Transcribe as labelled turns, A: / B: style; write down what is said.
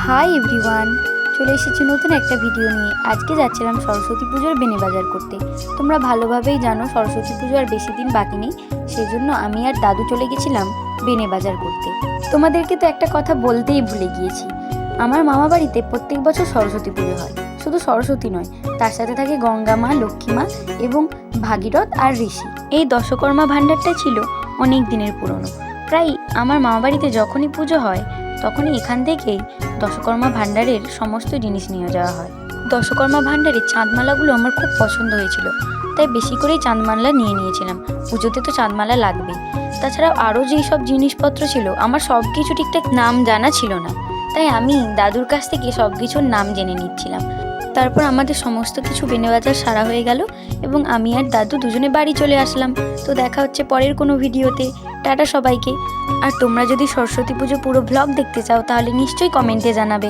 A: Hi everyone, চলে এসেছি নতুন একটা ভিডিও নিয়ে। আজকে যাচ্ছিলাম সরস্বতী পুজোর বেনে বাজার করতে। তোমরা ভালোভাবেই জানো সরস্বতী পুজো আর বেশি দিন বাকি নেই, সেই জন্য আমি আর দাদু চলে গেছিলাম বেনে বাজার করতে। তোমাদেরকে তো একটা কথা বলতেই ভুলে গিয়েছি, আমার মামা বাড়িতে প্রত্যেক বছর সরস্বতী পুজো হয়। শুধু সরস্বতী নয়, তার সাথে থাকে গঙ্গা মা, লক্ষ্মী মা এবং ভাগীরথ আর ঋষি। এই দশকর্মা ভাণ্ডারটা ছিল অনেক দিনের পুরনো। প্রায় আমার মামা বাড়িতে যখনই পুজো হয় তখনই এখান থেকেই দশকর্মা ভাণ্ডারের সমস্ত জিনিস নিয়ে যাওয়া হয়। দশকর্মা ভাণ্ডারের চাঁদমালাগুলো আমার খুব পছন্দ হয়েছিল, তাই বেশি করেই চাঁদমালা নিয়ে নিয়েছিলাম। পুজোতে তো চাঁদমালা লাগবেই। তাছাড়াও আরও যেই সব জিনিসপত্র ছিল আমার সব কিছু ঠিকঠাক নাম জানা ছিল না, তাই আমি দাদুর কাছ থেকে সব কিছুর নাম জেনে নিচ্ছিলাম। তারপর আমাদের সমস্ত কিছু বেনে বাজার সারা হয়ে গেল এবং আমি আর দাদু দুজনে বাড়ি চলে আসলাম। তো দেখা হচ্ছে পরের কোনো ভিডিওতে। টাটা সবাইকে। আর তোমরা যদি সরস্বতী পুজো পুরো ভ্লগ দেখতে চাও তাহলে নিশ্চয়ই কমেন্টে জানাবে।